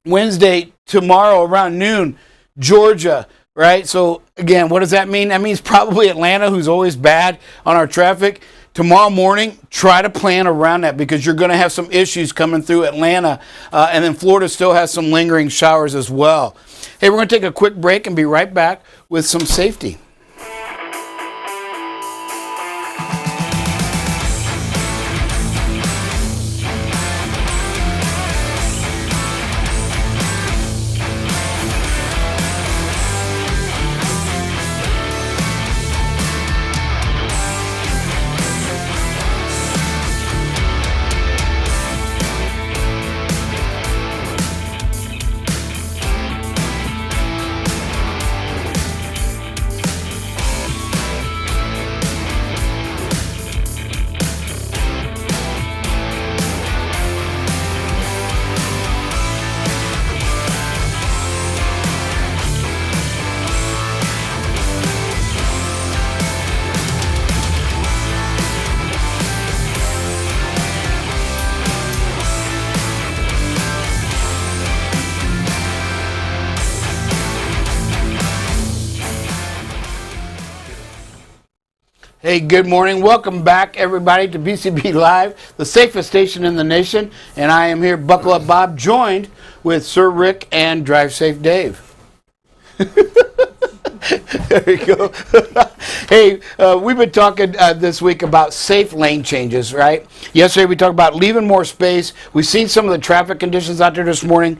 Wednesday, tomorrow around noon, Georgia, right? So again, what does that mean? That means probably Atlanta, who's always bad on our traffic. Tomorrow morning, try to plan around that because you're going to have some issues coming through Atlanta. And then Florida still has some lingering showers as well. Hey, we're going to take a quick break and be right back with some safety. Hey, good morning. Welcome back, everybody, to BCB Live, the safest station in the nation. And I am here, Buckle Up Bob, joined with Sir Rick and Drive Safe Dave. There you go. Hey, we've been talking this week about safe lane changes, right? Yesterday we talked about leaving more space. We've seen some of the traffic conditions out there this morning.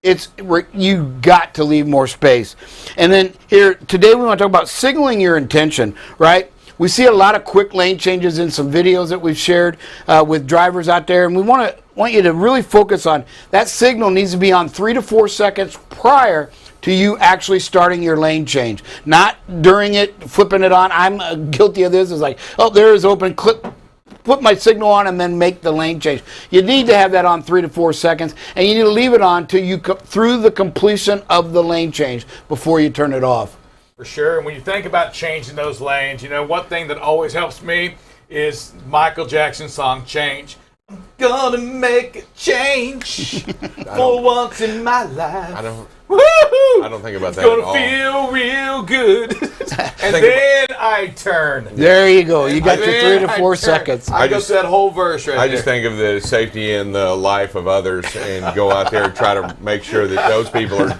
You got to leave more space. And then here today we want to talk about signaling your intention, right? We see a lot of quick lane changes in some videos that we've shared with drivers out there, and we want you to really focus on that signal needs to be on 3 to 4 seconds prior to you actually starting your lane change, not during it, flipping it on. I'm guilty of this. It's like, oh, there is open, put my signal on and then make the lane change. You need to have that on 3 to 4 seconds, and you need to leave it on till you through the completion of the lane change before you turn it off. For sure. And when you think about changing those lanes, you know, one thing that always helps me is Michael Jackson's song, Change. I'm gonna make a change for once in my life. I don't think about that It's at all. gonna feel real good. And then I turn. There you go. You got your 3 to 4 seconds. I just that whole verse right I there. just think of the safety and the life of others and go out there and try to make sure that those people are,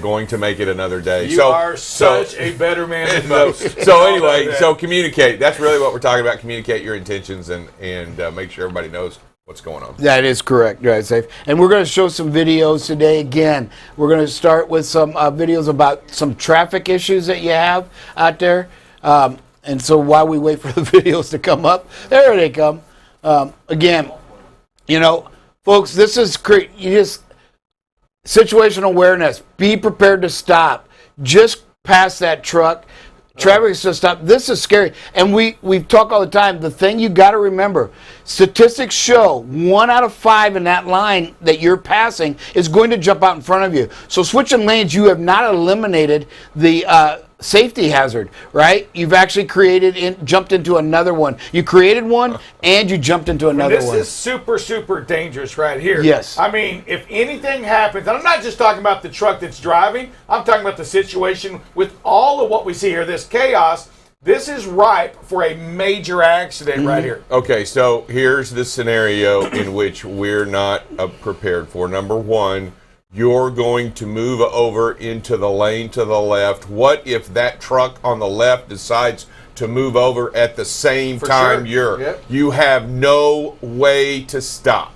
going to make it another day. You are such a better man than most. So anyway, so communicate. That's really what we're talking about. Communicate your intentions and make sure everybody knows what's going on. That is correct, Drive Safe. And we're going to show some videos today. Again, we're going to start with some videos about some traffic issues that you have out there. And so while we wait for the videos to come up, there they come. Again, folks, this is great. Situational awareness. Be prepared to stop. Just pass that truck. Traffic is to stop. This is scary. And we talk all the time. The thing you got to remember, statistics show 1 out of 5 in that line that you're passing is going to jump out in front of you. So switching lanes, you have not eliminated the safety hazard, right? You've actually jumped into another one. You created one and you jumped into another one. This is super, super dangerous right here. Yes. I mean, if anything happens, and I'm not just talking about the truck that's driving, I'm talking about the situation with all of what we see here, this chaos. This is ripe for a major accident right here. Okay, so here's the scenario in which we're not prepared for. Number one, you're going to move over into the lane to the left. What if that truck on the left decides to move over at the same time you have no way to stop.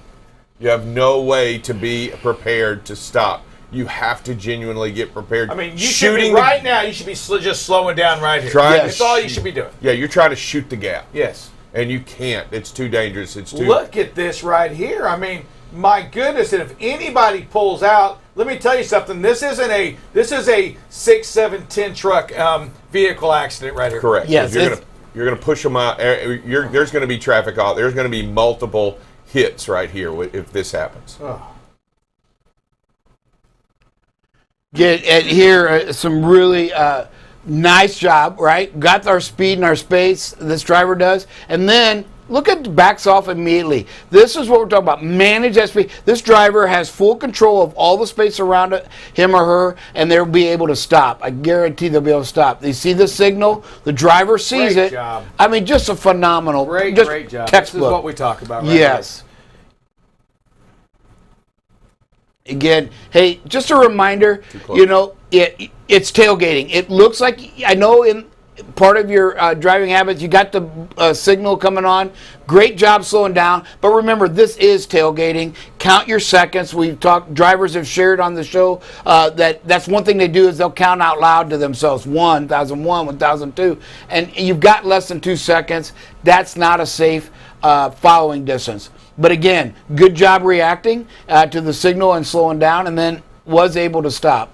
You have no way to be prepared to stop. You have to genuinely get prepared. I mean, you should be now, you should be just slowing down right here. That's all you should be doing. Yeah, you're trying to shoot the gap. Yes. And you can't. It's too dangerous. It's too. Look at this right here. I mean, my goodness, and if anybody pulls out, let me tell you something. This is a 6, 7, 10 truck vehicle accident right here. Correct. Yes. You're gonna push them out. There's going to be traffic out. There's going to be multiple hits right here if this happens. Oh. Get at here some really nice job, right? Got our speed and our space, this driver does. And then look at backs off immediately. This is what we're talking about. Manage that speed. This driver has full control of all the space around him or her, and they'll be able to stop. I guarantee they'll be able to stop. They see the signal. The driver sees Great it. Job. I mean, just a phenomenal, great job. Textbook. This is what we talk about right Yes. Again, hey, just a reminder, it's tailgating. It looks like, I know in part of your driving habits, you got the signal coming on. Great job slowing down. But remember, this is tailgating. Count your seconds. We've talked, drivers have shared on the show that's one thing they do is they'll count out loud to themselves. 1,001, 1,002. And you've got less than 2 seconds. That's not a safe following distance. But again, good job reacting to the signal and slowing down, and then was able to stop.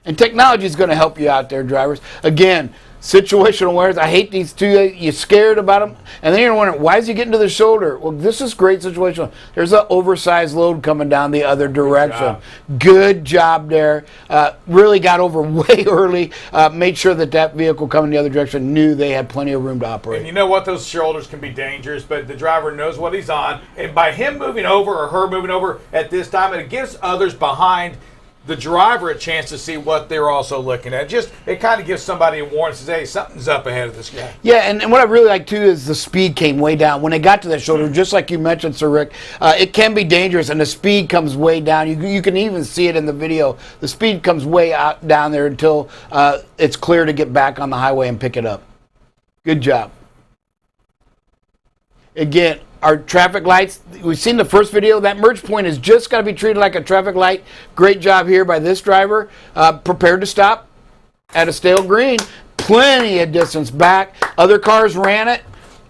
And technology is going to help you out there, drivers. Again, situational awareness. I hate these two. You're scared about them. And then you're wondering, why is he getting to the shoulder? Well, this is great situational. There's an oversized load coming down the other direction. Good job there. Really got over way early. Made sure that vehicle coming the other direction knew they had plenty of room to operate. And you know what? Those shoulders can be dangerous, but the driver knows what he's on. And by him moving over or her moving over at this time, it gives others behind the driver a chance to see what they're also looking at. It kind of gives somebody a warning, says, hey, something's up ahead of this guy. Yeah, and what I really like too is the speed came way down. When they got to that shoulder, just like you mentioned, Sir Rick, it can be dangerous, and the speed comes way down. You can even see it in the video. The speed comes way out down there until it's clear to get back on the highway and pick it up. Good job. Again, our traffic lights, we've seen the first video. That merge point has just got to be treated like a traffic light. Great job here by this driver. Prepared to stop at a stale green. Plenty of distance back. Other cars ran it.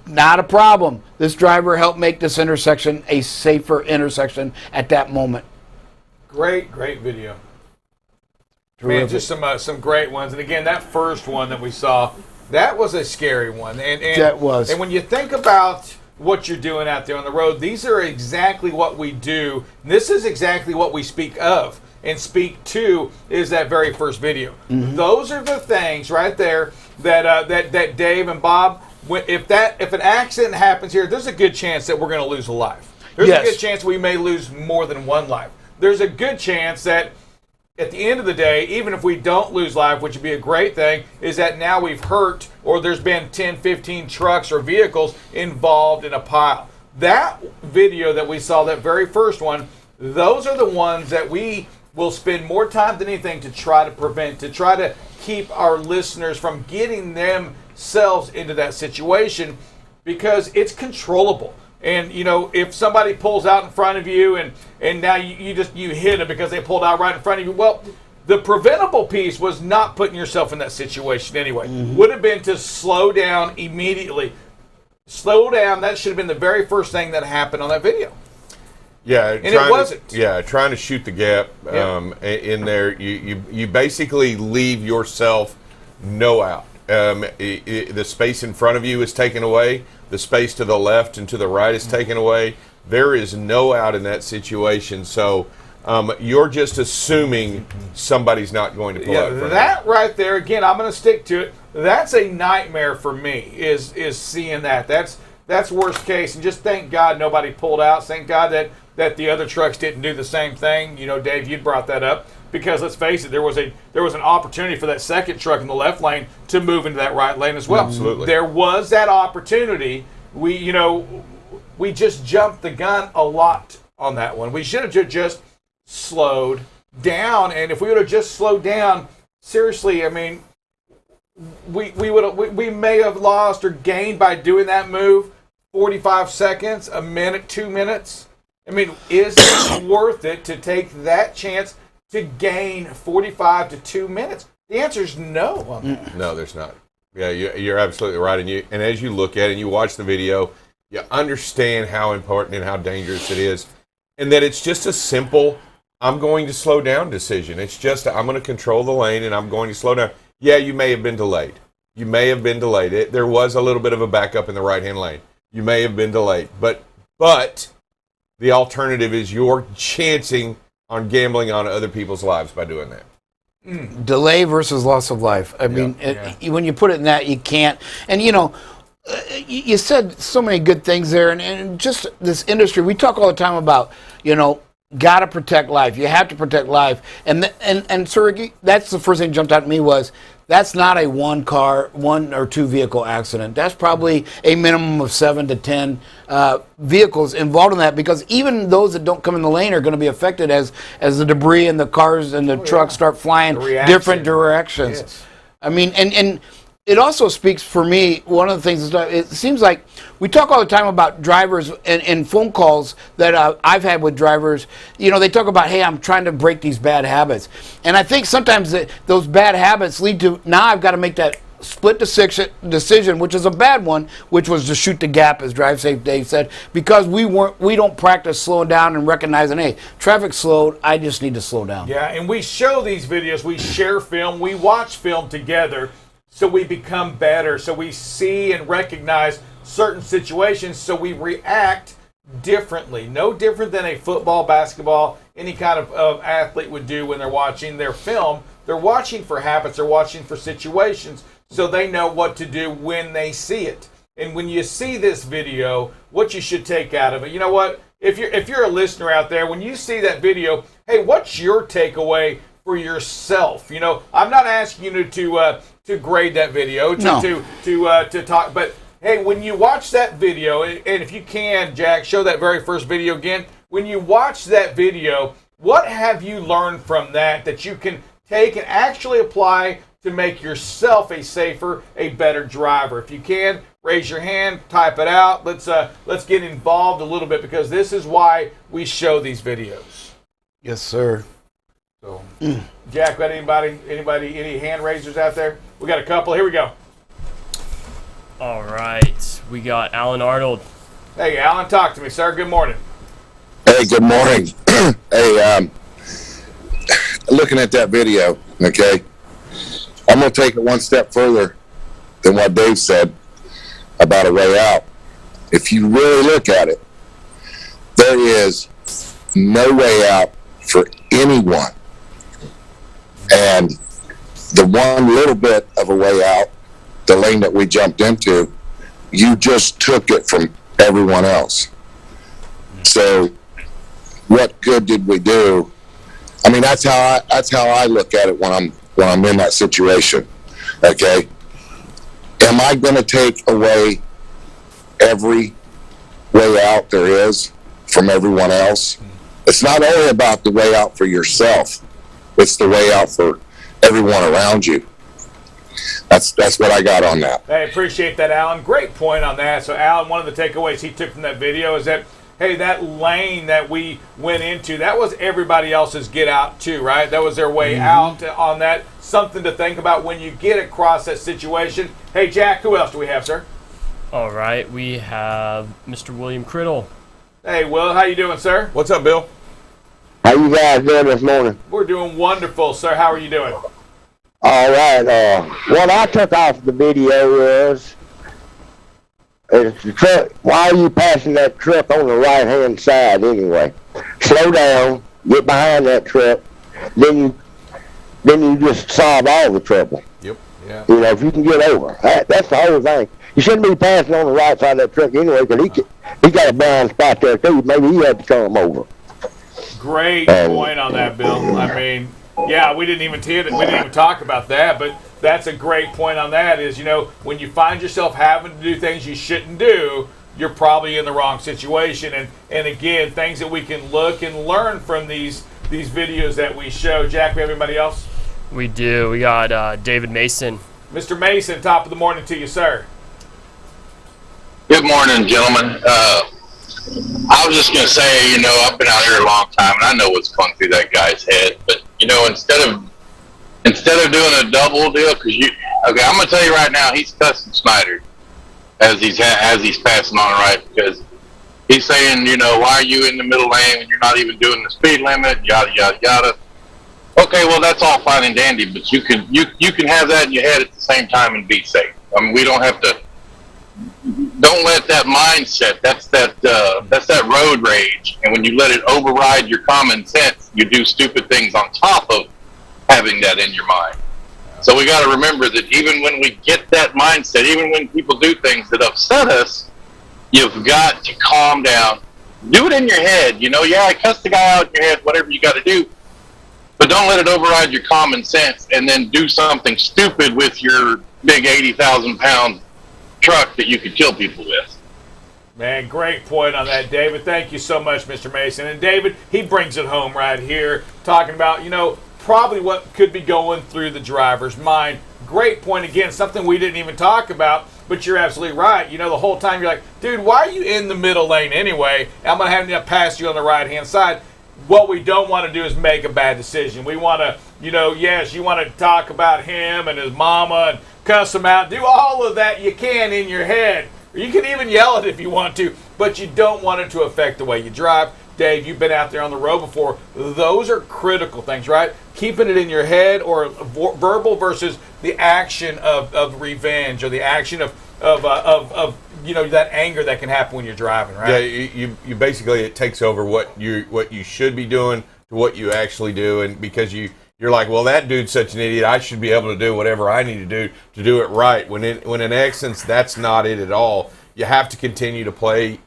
Not a problem. This driver helped make this intersection a safer intersection at that moment. Great video. Man, just some great ones. And again, that first one that we saw, that was a scary one. And that was. And when you think about what you're doing out there on the road, these are exactly what we do. This is exactly what we speak of and speak to, is that very first video. Mm-hmm. Those are the things right there that Dave and Bob, if an accident happens here, there's a good chance that we're going to lose a life. There's a good chance we may lose more than one life. There's a good chance that at the end of the day, even if we don't lose life, which would be a great thing, is that now we've hurt, or there's been 10, 15 trucks or vehicles involved in a pile. That video that we saw, that very first one, those are the ones that we will spend more time than anything to try to prevent, to try to keep our listeners from getting themselves into that situation, because it's controllable. And, you know, if somebody pulls out in front of you and now you hit them because they pulled out right in front of you, well, the preventable piece was not putting yourself in that situation anyway. Mm-hmm. Would have been to slow down immediately. Slow down. That should have been the very first thing that happened on that video. Yeah, and it wasn't. Trying to shoot the gap in there. You basically leave yourself no out. The space in front of you is taken away. The space to the left and to the right is taken away. There is no out in that situation. So you're just assuming somebody's not going to pull out. That right there, again, I'm going to stick to it. That's a nightmare for me, is seeing that. That's worst case. And just thank God nobody pulled out. Thank God that the other trucks didn't do the same thing. You know, Dave, you brought that up. Because let's face it, there was an opportunity for that second truck in the left lane to move into that right lane as well. Absolutely. There was that opportunity. We just jumped the gun a lot on that one. We should have just slowed down, and if we would have just slowed down, seriously, I mean, we may have lost or gained by doing that move 45 seconds, a minute, 2 minutes. I mean, is it worth it to take that chance to gain 45 to 2 minutes? The answer is no on that. No, there's not. Yeah, you're absolutely right. And as you look at it and you watch the video, you understand how important and how dangerous it is. And that it's just a simple, I'm going to slow down decision. It's just, I'm going to control the lane and I'm going to slow down. Yeah, you may have been delayed. There was a little bit of a backup in the right-hand lane. You may have been delayed. But the alternative is you're chancing on gambling on other people's lives by doing that. Delay versus loss of life. I mean, when you put it in that, you can't. And, you know, you said so many good things there. And just this industry, we talk all the time about, you know, got to protect life. You have to protect life. And Sir Ricky, that's the first thing that jumped out at me was, that's not a one or two vehicle accident. That's probably a minimum of 7 to 10 vehicles involved in that, because even those that don't come in the lane are going to be affected as the debris and the cars and the trucks start flying different directions. Yes. I mean, and it also speaks for me, one of the things, it seems like we talk all the time about drivers and phone calls that I've had with drivers. You know, they talk about, hey, I'm trying to break these bad habits. And I think sometimes those bad habits lead to, now I've got to make that split decision, which is a bad one, which was to shoot the gap, as Drive Safe Dave said, because we don't practice slowing down and recognizing, hey, traffic slowed, I just need to slow down. Yeah, and we show these videos, we share film, we watch film together, so we become better, so we see and recognize certain situations, so we react differently. No different than a football, basketball, any kind of athlete would do when they're watching their film. They're watching for habits, they're watching for situations, so they know what to do when they see it. And when you see this video, what you should take out of it, you know what? If you're a listener out there, when you see that video, hey, what's your takeaway for yourself? You know, I'm not asking you to grade that video, to talk, but hey, when you watch that video, and if you can, Jack, show that very first video again. When you watch that video, what have you learned from that you can take and actually apply to make yourself a safer, a better driver? If you can, raise your hand, type it out. Let's get involved a little bit, because this is why we show these videos. Yes, sir. So, Jack, got anybody, any hand raisers out there? We got a couple. Here we go. All right, we got Alan Arnold. Hey, Alan, talk to me, sir. Good morning. Hey, good morning. Hey, looking at that video, okay, I'm going to take it one step further than what Dave said about a way out. If you really look at it, there is no way out for anyone. And the one little bit of a way out, the lane that we jumped into, you just took it from everyone else. So what good did we do? I mean, that's how I look at it when I'm in that situation. Okay, am I going to take away every way out there is from everyone else? It's not only about the way out for yourself; it's the way out for everyone around you. That's what I got on that. I appreciate that, Alan. Great point on that. So, Alan, one of the takeaways he took from that video is that, hey, that lane that we went into, that was everybody else's get out too, right? That was their way out on that. Something to think about when you get across that situation. Hey, Jack, who else do we have, sir? All right, we have Mr. William Criddle. Hey, Will, how you doing, sir? What's up, Bill? How you guys doing this morning? We're doing wonderful, sir. How are you doing? All right. What I took off the video is the truck. Why are you passing that truck on the right-hand side anyway? Slow down, get behind that truck, then you just solve all the trouble. Yep. Yeah. You know, if you can get over. That's the whole thing. You shouldn't be passing on the right side of that truck anyway, because he got a blind spot there too. Maybe he had to come over. Great point on that, Bill. I mean, yeah, we didn't even talk about that, but that's a great point on that. Is, you know, when you find yourself having to do things you shouldn't do, you're probably in the wrong situation. And again, things that we can look and learn from these videos that we show. Jack, we have anybody else? We do. We got David Mason. Mr. Mason, top of the morning to you, sir. Good morning, gentlemen. I was just going to say, you know, I've been out here a long time, and I know what's going through that guy's head. But, you know, instead of doing a double deal, because I'm going to tell you right now, he's cussing Snyder as he's passing on, right? Because he's saying, you know, why are you in the middle lane and you're not even doing the speed limit, yada, yada, yada. Okay, well, that's all fine and dandy, but you can have that in your head at the same time and be safe. I mean, we don't have to. Don't let that mindset. That's that road rage, and when you let it override your common sense, you do stupid things on top of having that in your mind. So we got to remember that even when we get that mindset, even when people do things that upset us, you've got to calm down. Do it in your head. You know, yeah, cuss the guy out in your head, whatever you got to do. But don't let it override your common sense and then do something stupid with your big 80,000-pound truck that you could kill people with. Man, great point on that, David. Thank you so much, Mr. Mason. And David, he brings it home right here, talking about, you know, probably what could be going through the driver's mind. Great point again, something we didn't even talk about, but you're absolutely right. You know, the whole time you're like, dude, why are you in the middle lane anyway? I'm going to have to pass you on the right-hand side. What we don't want to do is make a bad decision. We want to, you know, yes, you want to talk about him and his mama and cuss him out. Do all of that you can in your head. You can even yell it if you want to, but you don't want it to affect the way you drive. Dave, you've been out there on the road before. Those are critical things, right? Keeping it in your head, or verbal versus the action of revenge, or the action of you know, that anger that can happen when you're driving, right? Yeah, you basically, it takes over what you should be doing to what you actually do, and because you're like, well, that dude's such an idiot, I should be able to do whatever I need to do it right. When in essence, that's not it at all. You have to continue to play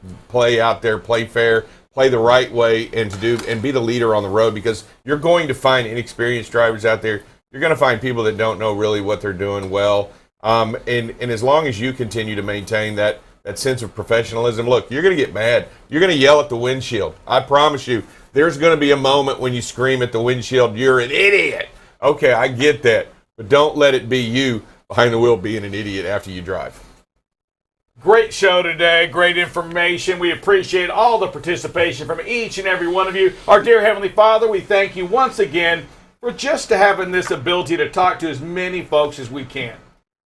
out there, play fair, play the right way and be the leader on the road, because you're going to find inexperienced drivers out there. You're going to find people that don't know really what they're doing well. And as long as you continue to maintain that sense of professionalism, look, you're going to get mad. You're going to yell at the windshield. I promise you, there's going to be a moment when you scream at the windshield, "You're an idiot." Okay, I get that. But don't let it be you behind the wheel being an idiot after you drive. Great show today. Great information. We appreciate all the participation from each and every one of you. Our dear Heavenly Father, we thank you once again for just having this ability to talk to as many folks as we can.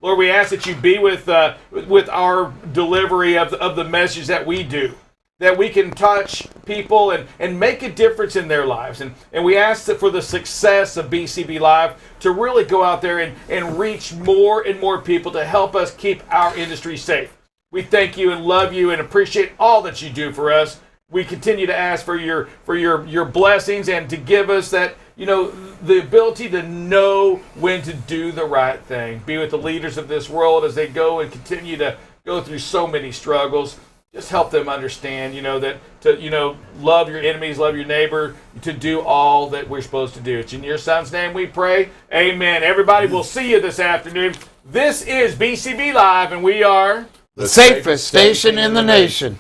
Lord, we ask that you be with our delivery of the message that we do, that we can touch people and make a difference in their lives. And we ask that for the success of BCB Live to really go out there and reach more and more people to help us keep our industry safe. We thank you and love you and appreciate all that you do for us. We continue to ask for your blessings and to give us that, the ability to know when to do the right thing. Be with the leaders of this world as they go and continue to go through so many struggles. Just help them understand, that to, love your enemies, love your neighbor, to do all that we're supposed to do. It's in your son's name we pray. Amen. Everybody, we'll see you this afternoon. This is BCB Live, and we are the safest station in the nation.